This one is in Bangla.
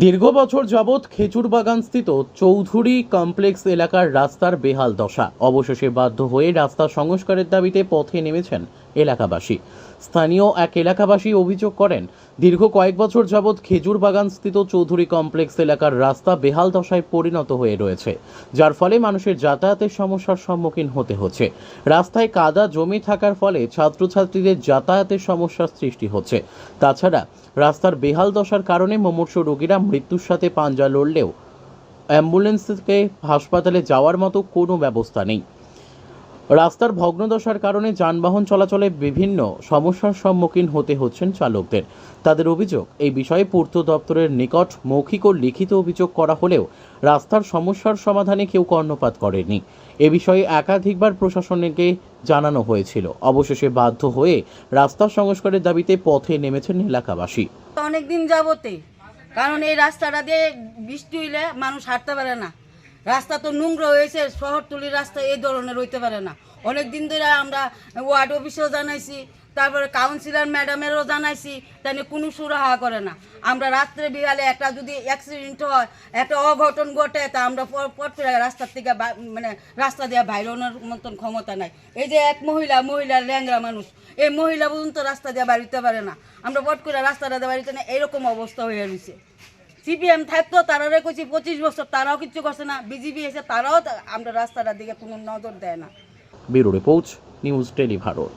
দীর্ঘ বছর যাবৎ খেজুরবাগানস্থিত চৌধুরী কমপ্লেক্স এলাকার রাস্তার বেহাল দশা। অবশেষে বাধ্য হয়ে রাস্তা সংস্কারের দাবিতে পথে নেমেছেন এলাকাবাসী। স্থানীয় এক এলাকাবাসী অভিযোগ করেন, দীর্ঘ কয়েক বছর যাবৎ খেজুরবাগানস্থিত চৌধুরী কমপ্লেক্স এলাকার রাস্তা বেহাল দশায় পরিণত হয়ে রয়েছে, যার ফলে মানুষের যাতায়াতের সমস্যার সম্মুখীন হতে হচ্ছে। রাস্তায় কাদা জমে থাকার ফলে ছাত্রছাত্রীদের যাতায়াতের সমস্যার সৃষ্টি হচ্ছে। তাছাড়া রাস্তার বেহাল দশার কারণে মুমূর্ষু রোগীরা মৃত্যুর সাথে পাঞ্জা লড়লেও অ্যাম্বুলেন্স থেকে হাসপাতালে যাওয়ার মতো কোনো ব্যবস্থা নেই। রাস্তার ভগ্নদশার কারণে যানবাহন চলাচলে বিভিন্ন সমস্যার সম্মুখীন হতে হচ্ছেন চালকদের। তাদের অভিযোগ, এই বিষয়ে পূর্ত দপ্তরের নিকট মৌখিক ও লিখিত অভিযোগ করা হলেও রাস্তার সমস্যার সমাধানে কেউ কর্ণপাত করেনি। এ বিষয়ে একাধিকবার প্রশাসনকে জানানো হয়েছিল। অবশেষে বাধ্য হয়ে রাস্তা সংস্কারের দাবিতে পথে নেমেছেন এলাকাবাসী। অনেক দিন যাবতে, কারণ এই রাস্তাটা দিয়ে বৃষ্টি হইলে মানুষ হাঁটতে পারে না। রাস্তা তো নোংরা হয়েছে, শহরতলির রাস্তা এই ধরনের হইতে পারে না। অনেক দিন ধরে আমরা ওয়ার্ড অফিসেও জানাইছি, তারপরে কাউন্সিলর ম্যাডামেরও জানাইছি, তাই কোনো সুরাহা করে না। আমরা রাত্রে বিকালে একটা যদি অ্যাক্সিডেন্ট হয়, একটা অঘটন ঘটে, তা আমরা পর রাস্তার থেকে মানে রাস্তা দিয়ে বাইরের মতন ক্ষমতা নাই। এই যে এক মহিলা ল্যাংরা মানুষ, এই মহিলা পর্যন্ত রাস্তা দিয়ে বাড়িতে পারে না। আমরা পট করে রাস্তাটা দিয়ে বাড়িতে না, এরকম অবস্থা হয়ে রয়েছে। সিপিএম থাকতো, তারারে কইছি 25 বছর, তারাও কিচ্ছু করছে না। বিজেপি এসে তারাও আমরা রাস্তাটার দিকে কোনো নজর দেয় না। Bureau report, news Tele Bharat.